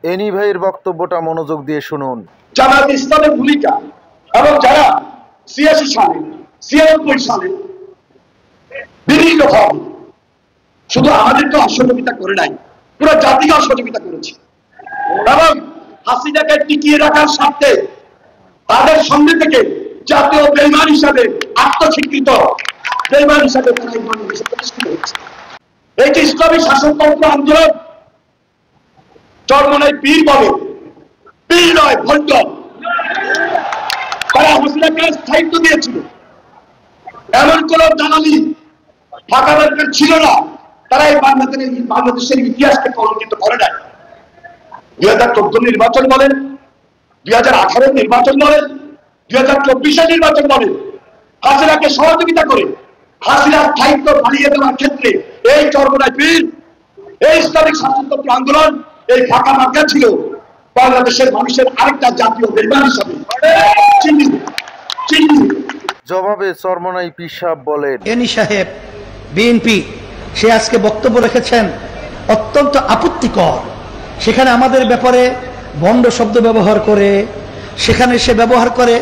Any ভাইয়ের বক্তব্যটা মনোযোগ দিয়ে শুনুন। জামায়াত ইসলামের ভূমিকা এবং যারা ৮৬ সালে ৯৬ সালে বিভিন্নভাবে শুধু আমাদেরকে অসহযোগিতা করে নাই, পুরো জাতিকে অসহযোগিতা করেছে এবং হাসিনাকে টিকিয়ে রাখার স্বার্থে তাদের সঙ্গে থেকে জাতীয় বেঈমান হিসাবে আত্মস্বীকৃত বেঈমান হিসাবে তারা এই বাংলাদেশে প্রতিষ্ঠিত হচ্ছে। এই যে ইসলামী শাসনতন্ত্র আন্দোলন চরমনাই পীর বলে, পীর নয় ভণ্ড, তারা হাসিনাকে স্থায়িত্ব দিয়েছিল। এমন কোন দালালি ঢাকা ব্যাংকের ছিল না, তারা এই বাংলাদেশের ইতিহাসকে কলঙ্কিত করে নাই। ২০১৪ নির্বাচন বলেন, ২০১৮ নির্বাচন বলেন, ২০২৪ নির্বাচন বলেন, হাসিনাকে সহযোগিতা করে হাসিনার স্থায়িত্ব পালিয়ে দেওয়ার ক্ষেত্রে এই চরমনাই পীর, এই ইসলামিক শাসনতন্ত্র আন্দোলন, এই ফাঁকা মার্কা ছিল বাংলাদেশের মানুষের আরেকটা জাতীয় বেঈমান হিসাবে জবাবে চরমনাই পীর সাহেব বলেন, এনি সাহেব বিএনপি সে আজকে বক্তব্য রেখেছেন অত্যন্ত আপত্তিকর। সেখানে আমাদের ব্যাপারে ভণ্ড শব্দ ব্যবহার করে, সেখানে সে ব্যবহার করে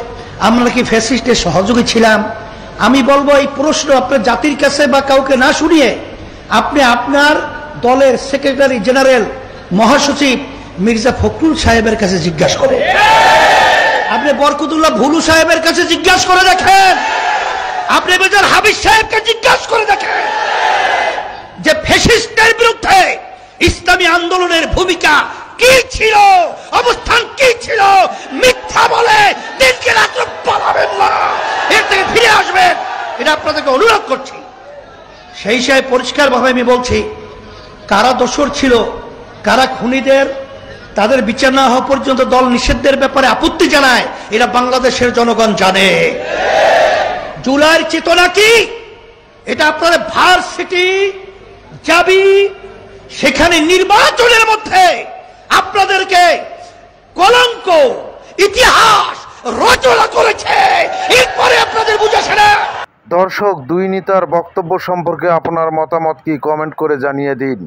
আমরা কি ফ্যাসিস্টের সহযোগী ছিলাম। আমি বলবো এই প্রশ্ন আপনার জাতির কাছে বা কাউকে না শুনিয়ে আপনি আপনার দলের সেক্রেটারি জেনারেল মহাসচিব মির্জা ফখরুল সাহেবের কাছে জিজ্ঞাসা করেন, আপনি বরকতুল্লাহ ভুলু সাহেবের কাছে জিজ্ঞাসা করে দেখেন, আপনি মেজর হাবিব সাহেবকে জিজ্ঞাসা করে দেখেন যে ফ্যাসিস্টের বিরুদ্ধে ইসলামী আন্দোলনের ভূমিকা কি ছিল, অবস্থান কি ছিল। মিথ্যা বলে দিনকে রাত্র পালাবেন না, এর থেকে ফিরে আসবেন, এটা আপনাদেরকে অনুরোধ করছি। সেই হিসাবে পরিষ্কারভাবে আমি বলছি, কারা দোষর ছিল, কারা খুনিদের, তাদের বিচার না হওয়া পর্যন্ত দল নিষিদ্ধের ব্যাপারে আপত্তি জানায়, এটা বাংলাদেশের জনগণ জানে। জুলাইয়ের চেতনা কি, এটা আপনাদের ভার্সিটি যাবি, সেখানে নির্বাচনের মধ্যে আপনাদেরকে কলঙ্ক ইতিহাস রচনা করেছে, এরপরে আপনাদের বুঝেছে না। দর্শক, দুই নেতার বক্তব্য সম্পর্কে আপনার মতামত কি কমেন্ট করে জানিয়ে দিন।